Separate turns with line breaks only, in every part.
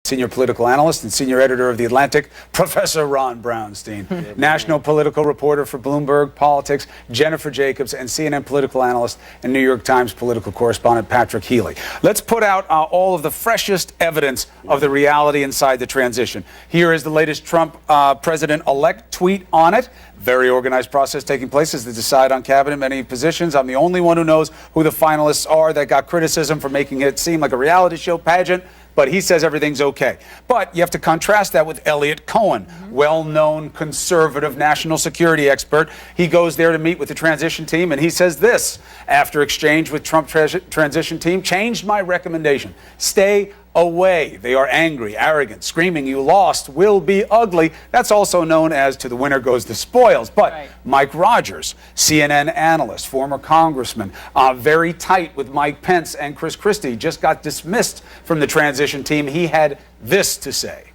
Senior political analyst and senior editor of The Atlantic, Professor Ron Brownstein. National political reporter for Bloomberg Politics, Jennifer Jacobs, and CNN political analyst and New York Times political correspondent Patrick Healy. Let's put out all of the freshest evidence of the reality inside the transition. Here is the latest Trump president-elect tweet on it. Very organized process taking place as they decide on cabinet many positions. I'm the only one who knows who the finalists are. That got criticism for making it seem like a reality show pageant. But he says everything's okay. But you have to contrast that with Elliot Cohen, well-known conservative national security expert. He goes there to meet with the transition team, and he says this, after exchange with Trump transition team, changed my recommendation. Stay away. They are angry, arrogant, screaming, you lost, will be ugly. That's also known as to the winner goes the spoils. But right. Mike Rogers, CNN analyst, former congressman, very tight with Mike Pence and Chris Christie, just got dismissed from the transition team. He had this to say.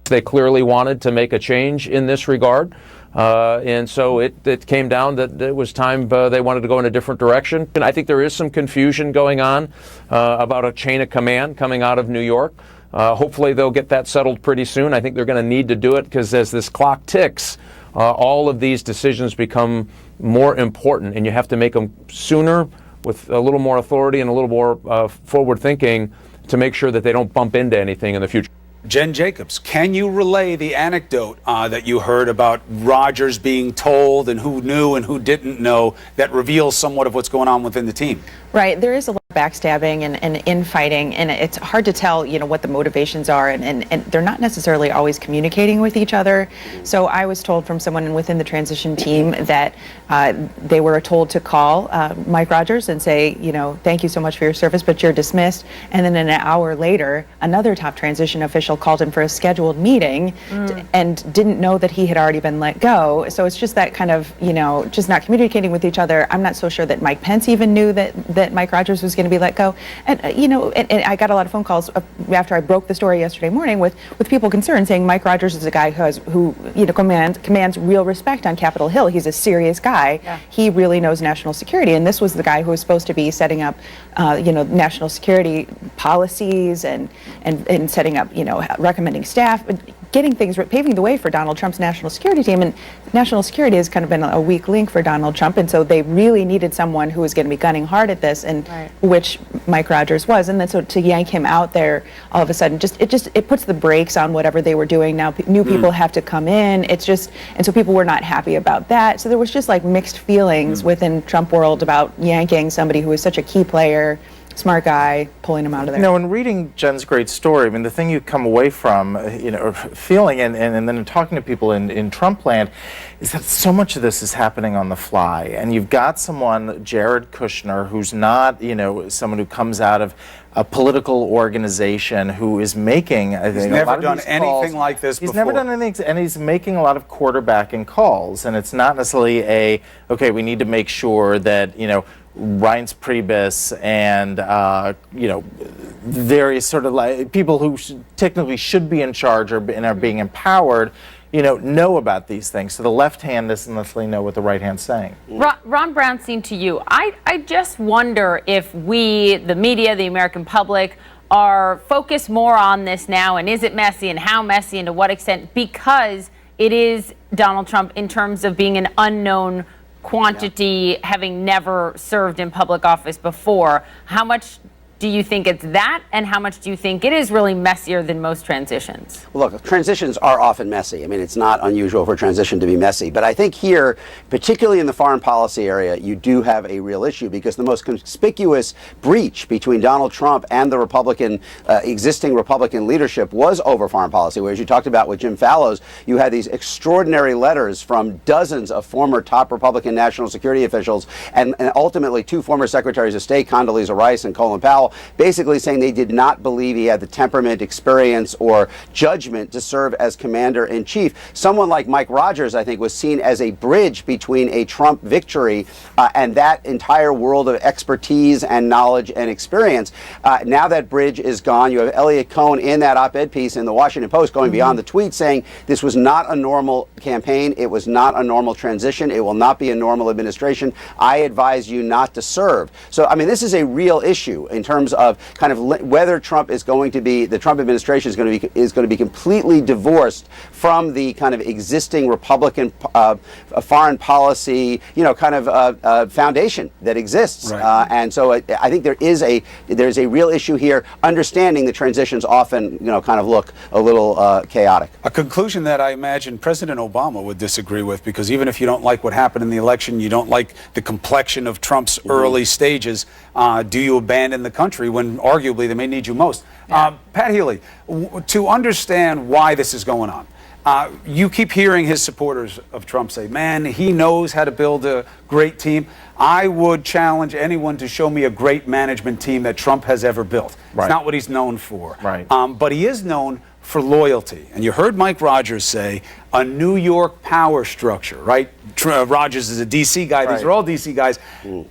They clearly wanted to make a change in this regard. And so it came down that it was time they wanted to go in a different direction. And I think there is some confusion going on about a chain of command coming out of New York. Hopefully they'll get that settled pretty soon. I think they're going to need to do it because as this clock ticks, all of these decisions become more important, and you have to make them sooner with a little more authority and a little more forward thinking to make sure that they don't bump into anything in the future.
Jen Jacobs, can you relay the anecdote that you heard about Rogers being told and who knew and who didn't know that reveals somewhat of what's going on within the team?
Right. There is a lot of backstabbing and infighting, and it's hard to tell, what the motivations are, and they're not necessarily always communicating with each other. So I was told from someone within the transition team that they were told to call Mike Rogers and say, thank you so much for your service, but you're dismissed. And then an hour later, another top transition official called him for a scheduled meeting and didn't know that he had already been let go. So it's just that kind of, just not communicating with each other. I'm not so sure that Mike Pence even knew that Mike Rogers was going to be let go. And, and I got a lot of phone calls after I broke the story yesterday morning with people concerned saying Mike Rogers is a guy who commands real respect on Capitol Hill. He's a serious guy. Yeah. He really knows national security. And this was the guy who was supposed to be setting up, national security policies and setting up, recommending staff, getting things, paving the way for Donald Trump's national security team. And national security has kind of been a weak link for Donald Trump. And so they really needed someone who was going to be gunning hard at this, and right. Which Mike Rogers was. And then so to yank him out there all of a sudden, it puts the brakes on whatever they were doing. Now new people have to come in. And so people were not happy about that. So there was just like mixed feelings within Trump world about yanking somebody who was such a key player, smart guy, pulling him out of there.
In reading Jen's great story, the thing you come away from, feeling and then in talking to people in Trump land is that so much of this is happening on the fly. And you've got someone, Jared Kushner, who's not, someone who comes out of a political organization who is making, I think,
he's never done anything like this before.
He's never done anything, and he's making a lot of quarterbacking calls. And it's not necessarily okay, we need to make sure that, Reince Priebus and various sort of like people who technically should be in charge and are being empowered, know about these things. So the left hand doesn't necessarily know what the right hand's saying.
Ron Brownstein, to you, I just wonder if we, the media, the American public, are focused more on this now, and is it messy, and how messy, and to what extent, because it is Donald Trump in terms of being an unknown quantity, having never served in public office before. How much do you think it's that, and how much do you think it is really messier than most transitions?
Well, look, transitions are often messy. It's not unusual for a transition to be messy. But I think here, particularly in the foreign policy area, you do have a real issue, because the most conspicuous breach between Donald Trump and the existing Republican leadership was over foreign policy. Whereas you talked about with Jim Fallows, you had these extraordinary letters from dozens of former top Republican national security officials and ultimately two former secretaries of state, Condoleezza Rice and Colin Powell, basically saying they did not believe he had the temperament, experience, or judgment to serve as commander-in-chief. Someone like Mike Rogers, I think, was seen as a bridge between a Trump victory and that entire world of expertise and knowledge and experience. Now that bridge is gone. You have Elliot Cohen in that op-ed piece in the Washington Post going beyond the tweet, saying this was not a normal campaign. It was not a normal transition. It will not be a normal administration. I advise you not to serve. So, this is a real issue in terms terms of kind of whether the Trump administration is going to be completely divorced from the kind of existing Republican foreign policy, kind of foundation that exists.
Right.
And so I think there's a real issue here, understanding the transitions often, kind of look a little chaotic.
A conclusion that I imagine President Obama would disagree with, because even if you don't like what happened in the election, you don't like the complexion of Trump's early stages, do you abandon the country when arguably they may need you most? Yeah. Pat Healy, to understand why this is going on, you keep hearing his supporters of Trump say, man, he knows how to build a great team. I would challenge anyone to show me a great management team that Trump has ever built.
Right.
It's not what he's known for.
Right.
But he is known for loyalty. And you heard Mike Rogers say a New York power structure, right? Rogers is a D.C. guy.
Right.
These are all D.C. guys.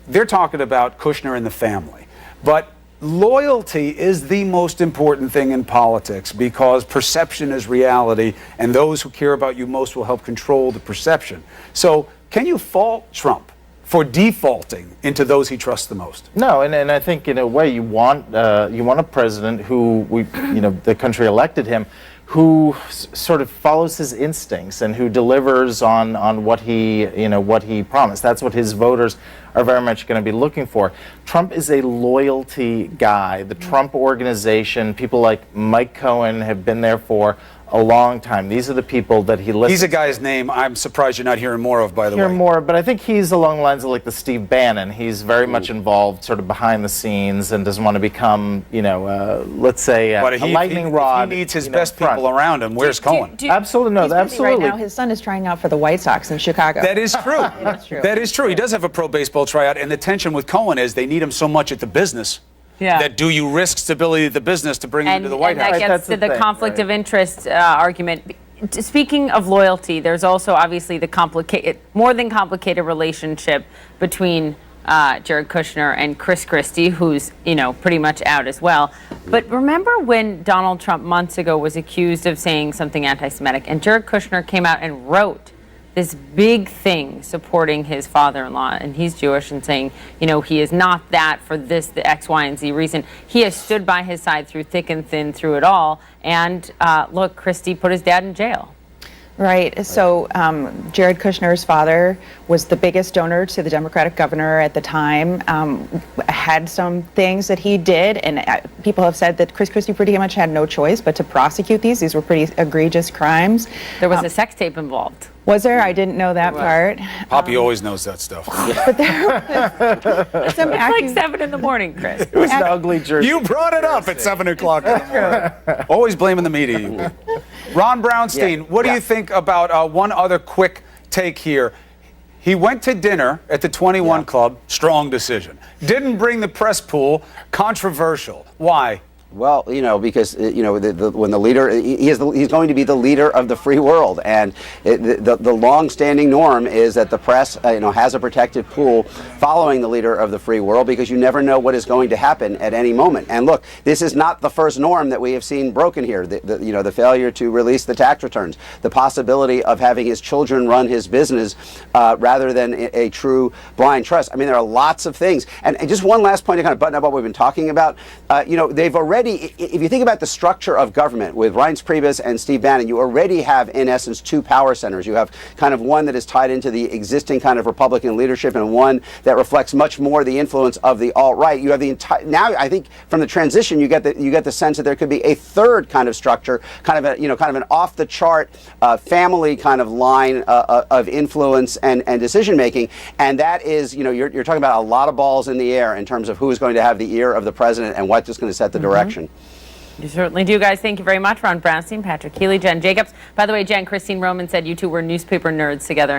They're talking about Kushner and the family. But loyalty is the most important thing in politics, because perception is reality, and those who care about you most will help control the perception. So can you fault Trump for defaulting into those he trusts the most?
No, and I think in a way you want a president who the country elected him, who sort of follows his instincts and who delivers on what he promised. That's what his voters are very much going to be looking for. Trump is a loyalty guy. The Trump organization, people like Mike Cohen have been there for a long time. These are the people that he listens.
He's a guy's name I'm surprised you're not hearing more of, by the way.
Hear more, but I think he's along the lines of like the Steve Bannon. He's very much involved sort of behind the scenes and doesn't want to become, let's say a lightning rod.
He needs his best people around him. Where's Cohen?
Absolutely, no,
He's busy
absolutely.
right now. His son is trying out for the White Sox in Chicago.
That is true.
That's true.
That is true. He does have a pro baseball tryout, and the tension with Cohen is they need him so much at the business.
Yeah.
That do you risk stability of the business to bring him into the White House?
And that gets to the conflict of interest argument. Speaking of loyalty, there's also obviously the more than complicated relationship between Jared Kushner and Chris Christie, who's pretty much out as well. But remember when Donald Trump months ago was accused of saying something anti-Semitic, and Jared Kushner came out and wrote this big thing supporting his father-in-law, and he's Jewish, and saying, he is not that for this, the X, Y, and Z reason. He has stood by his side through thick and thin, through it all. And look, Christie put his dad in jail.
Right. So Jared Kushner's father was the biggest donor to the Democratic governor at the time, had some things that he did, and people have said that Chris Christie pretty much had no choice but to prosecute these. These were pretty egregious crimes.
There was a sex tape involved.
Was there? I didn't know that part.
Poppy always knows that stuff.
But there was some
It's like 7 in the morning, Chris.
It was an ugly jersey.
You brought it up at 7 o'clock in the morning. Always blaming the media. Ron Brownstein, what do you think about one other quick take here? He went to dinner at the 21 Club, strong decision. Didn't bring the press pool, controversial. Why?
Well, because when the leader, he's going to be the leader of the free world, and the long-standing norm is that the press, has a protected pool following the leader of the free world, because you never know what is going to happen at any moment. And look, this is not the first norm that we have seen broken here. The failure to release the tax returns, the possibility of having his children run his business rather than a true blind trust. I mean, there are lots of things. And just one last point to kind of button up what we've been talking about. They've already. If you think about the structure of government with Reince Priebus and Steve Bannon, you already have, in essence, two power centers. You have kind of one that is tied into the existing kind of Republican leadership, and one that reflects much more the influence of the alt-right. You have the entire. Now, I think from the transition, you get the sense that there could be a third kind of structure, kind of an off-the-chart family kind of line of influence and decision making, and that is, you're talking about a lot of balls in the air in terms of who is going to have the ear of the president and what's just going to set the direction.
You certainly do, guys. Thank you very much. Ron Brownstein, Patrick Healy, Jen Jacobs. By the way, Jen, Christine Roman said you two were newspaper nerds together.